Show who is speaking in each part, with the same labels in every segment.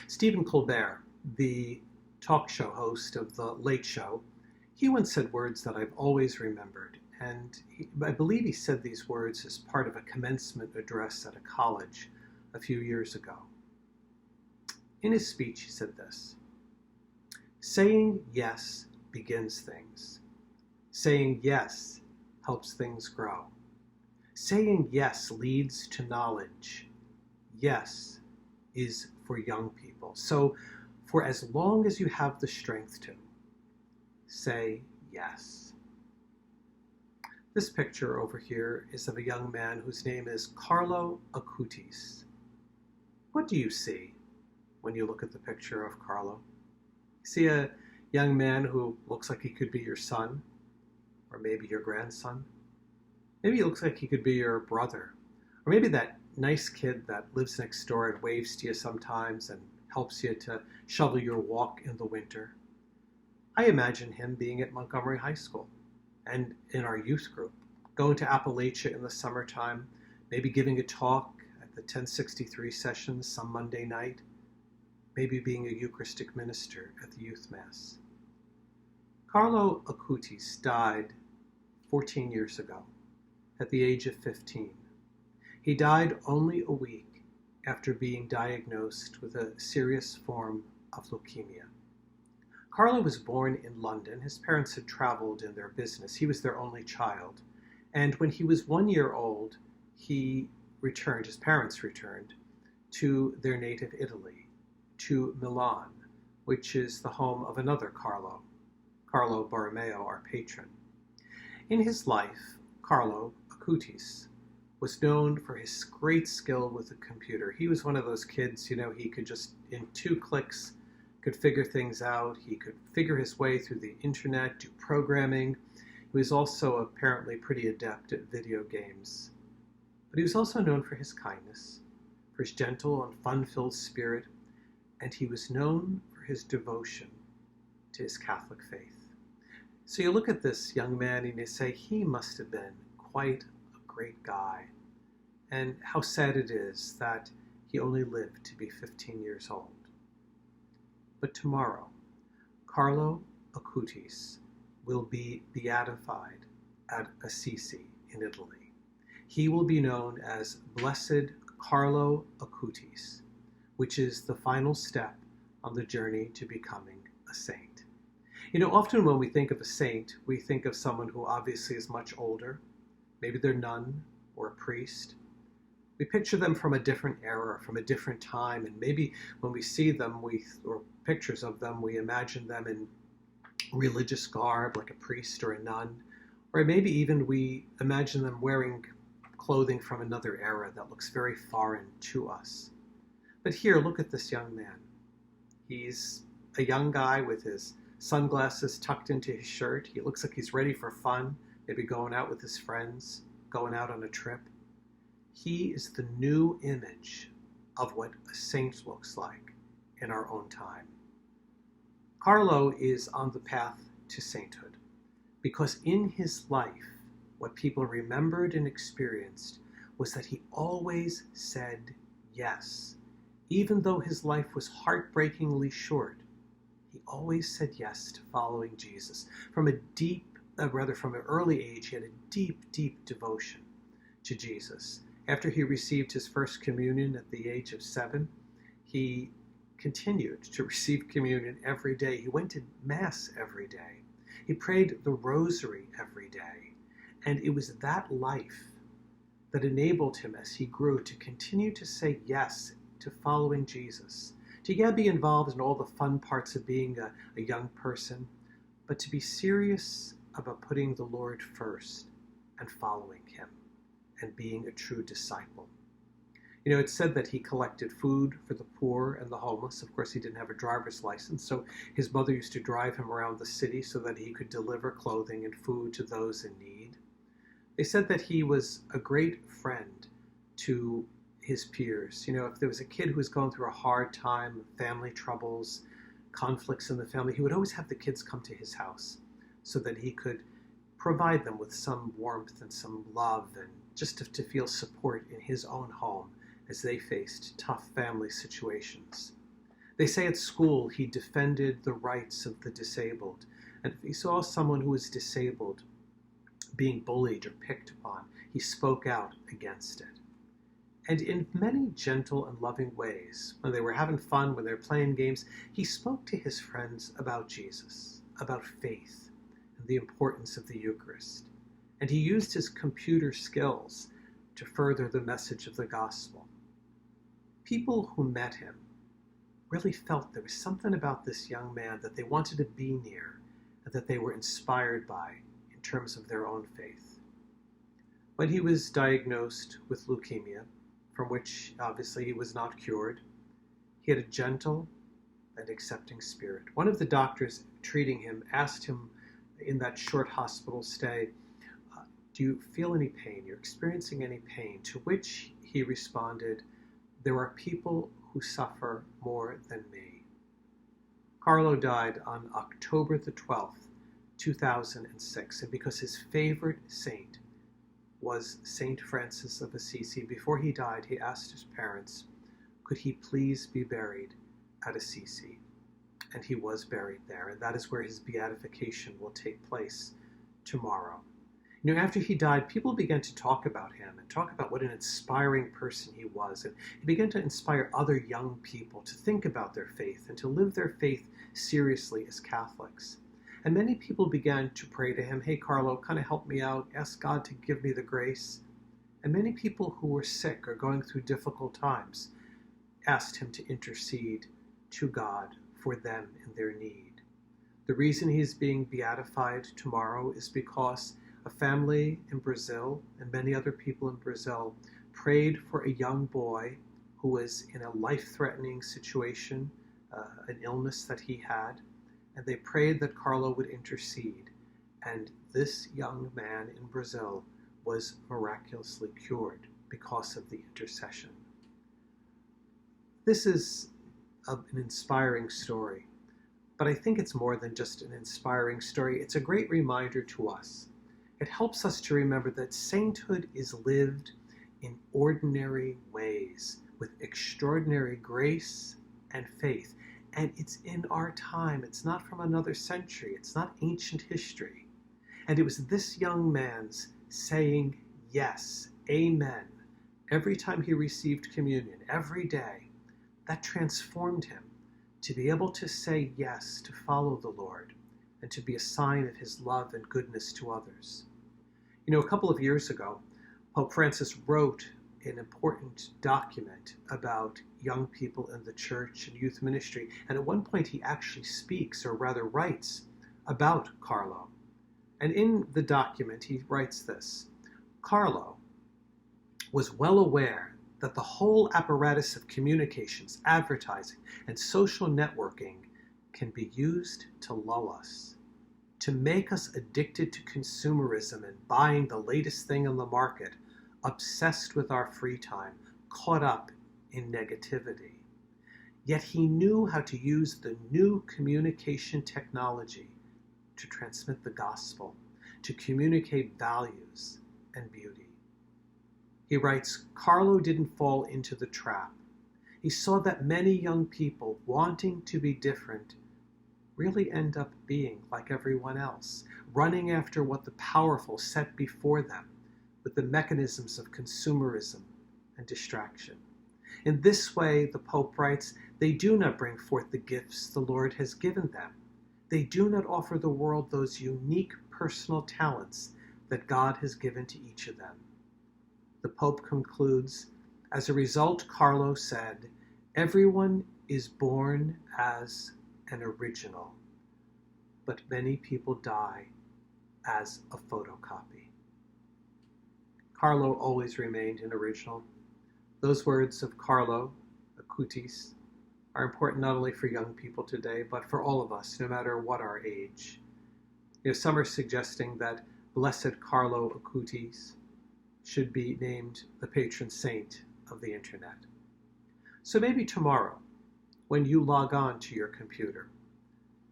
Speaker 1: Stephen Colbert, the talk show host of The Late Show, he once said words that I've always remembered, and I believe he said these words as part of a commencement address at a college a few years ago. In his speech, he said this: "Saying yes begins things. Saying yes helps things grow. Saying yes leads to knowledge. Yes is for young people. So for as long as you have the strength to, say yes." This picture over here is of a young man whose name is Carlo Acutis. What do you see when you look at the picture of Carlo? You see a young man who looks like he could be your son, or maybe your grandson. Maybe he looks like he could be your brother, or maybe that nice kid that lives next door and waves to you sometimes and helps you to shovel your walk in the winter. I imagine him being at Montgomery High School and in our youth group, going to Appalachia in the summertime, maybe giving a talk at the 1063 sessions some Monday night, maybe being a Eucharistic minister at the youth mass. Carlo Acutis died 14 years ago at the age of 15. He died only a week after being diagnosed with a serious form of leukemia. Carlo was born in London. His parents had traveled in their business. He was their only child. And when he was 1 year old, his parents returned to their native Italy, to Milan, which is the home of another Carlo Borromeo, our patron. In his life, Carlo Acutis was known for his great skill with a computer. He was one of those kids, he could just, in 2 clicks, could figure things out. He could figure his way through the internet, do programming. He was also apparently pretty adept at video games. But he was also known for his kindness, for his gentle and fun-filled spirit, and he was known for his devotion to his Catholic faith. So you look at this young man and you say, he must have been quite a great guy. And how sad it is that he only lived to be 15 years old. But tomorrow, Carlo Acutis will be beatified at Assisi in Italy. He will be known as Blessed Carlo Acutis, which is the final step on the journey to becoming a saint. Often when we think of a saint, we think of someone who obviously is much older. Maybe they're a nun or a priest. We picture them from a different era, from a different time, and maybe when we see them, or pictures of them, we imagine them in religious garb, like a priest or a nun, or maybe even we imagine them wearing clothing from another era that looks very foreign to us. But here, look at this young man. He's a young guy with his sunglasses tucked into his shirt. He looks like he's ready for fun, maybe going out with his friends, going out on a trip. He is the new image of what a saint looks like in our own time. Carlo is on the path to sainthood because in his life, what people remembered and experienced was that he always said yes. Even though his life was heartbreakingly short, he always said yes to following Jesus. From an early age, he had a deep, deep devotion to Jesus. After he received his first communion at the age of 7, he continued to receive communion every day. He went to Mass every day. He prayed the rosary every day. And it was that life that enabled him, as he grew, to continue to say yes to following Jesus. To be involved in all the fun parts of being a young person, but to be serious about putting the Lord first and following him and being a true disciple. It's said that he collected food for the poor and the homeless. Of course, he didn't have a driver's license, so his mother used to drive him around the city so that he could deliver clothing and food to those in need. They said that he was a great friend to his peers. If there was a kid who was going through a hard time, family troubles, conflicts in the family, he would always have the kids come to his house so that he could provide them with some warmth and some love and just to feel support in his own home as they faced tough family situations. They say at school he defended the rights of the disabled, and if he saw someone who was disabled being bullied or picked upon, he spoke out against it. And in many gentle and loving ways, when they were having fun, when they were playing games, he spoke to his friends about Jesus, about faith, and the importance of the Eucharist. And he used his computer skills to further the message of the gospel. People who met him really felt there was something about this young man that they wanted to be near and that they were inspired by in terms of their own faith. When he was diagnosed with leukemia, from which obviously he was not cured, he had a gentle and accepting spirit. One of the doctors treating him asked him in that short hospital stay, "Do you feel any pain? You're experiencing any pain?" To which he responded, "There are people who suffer more than me." Carlo died on October the 12th, 2006, and because his favorite saint was Saint Francis of Assisi, before he died, he asked his parents, could he please be buried at Assisi? And he was buried there, and that is where his beatification will take place tomorrow. You know, after he died, people began to talk about him and talk about what an inspiring person he was. And he began to inspire other young people to think about their faith and to live their faith seriously as Catholics. And many people began to pray to him, "Hey, Carlo, kind of help me out. Ask God to give me the grace." And many people who were sick or going through difficult times asked him to intercede to God for them in their need. The reason he is being beatified tomorrow is because a family in Brazil and many other people in Brazil prayed for a young boy who was in a life-threatening situation, an illness that he had, and they prayed that Carlo would intercede. And this young man in Brazil was miraculously cured because of the intercession. This is an inspiring story, but I think it's more than just an inspiring story. It's a great reminder to us. It helps us to remember that sainthood is lived in ordinary ways with extraordinary grace and faith. And it's in our time. It's not from another century. It's not ancient history. And it was this young man's saying yes, amen, every time he received communion, every day, that transformed him to be able to say yes, to follow the Lord, and to be a sign of his love and goodness to others. You know, a couple of years ago, Pope Francis wrote an important document about young people in the church and youth ministry. And at one point he actually speaks, or rather writes, about Carlo. And in the document he writes this: Carlo was well aware that the whole apparatus of communications, advertising, and social networking can be used to lull us, to make us addicted to consumerism and buying the latest thing on the market, obsessed with our free time, caught up in negativity. Yet he knew how to use the new communication technology to transmit the gospel, to communicate values and beauty. He writes, Carlo didn't fall into the trap. He saw that many young people wanting to be different really end up being like everyone else, running after what the powerful set before them with the mechanisms of consumerism and distraction. In this way, the Pope writes, they do not bring forth the gifts the Lord has given them. They do not offer the world those unique personal talents that God has given to each of them. The Pope concludes, as a result, Carlo said, everyone is born as an original, but many people die as a photocopy. Carlo always remained an original. Those words of Carlo Acutis are important not only for young people today, but for all of us, no matter what our age. You know, some are suggesting that Blessed Carlo Acutis should be named the patron saint of the internet. So maybe tomorrow, when you log on to your computer,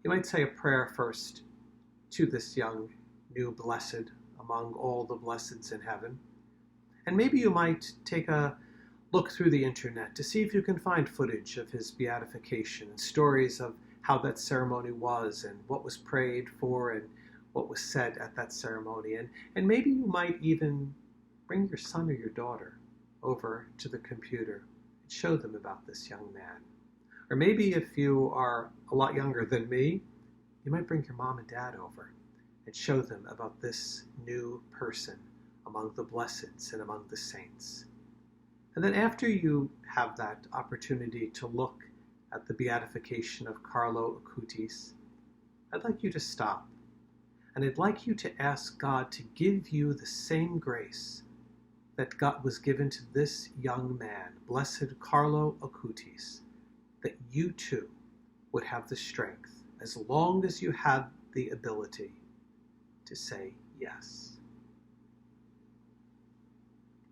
Speaker 1: you might say a prayer first to this young, new blessed among all the blesseds in heaven. And maybe you might take a look through the internet to see if you can find footage of his beatification and stories of how that ceremony was and what was prayed for and what was said at that ceremony. And maybe you might even bring your son or your daughter over to the computer and show them about this young man. Or maybe if you are a lot younger than me, you might bring your mom and dad over and show them about this new person among the blesseds and among the saints. And then after you have that opportunity to look at the beatification of Carlo Acutis, I'd like you to stop. And I'd like you to ask God to give you the same grace that God was given to this young man, Blessed Carlo Acutis, that you too would have the strength, as long as you had the ability, to say yes.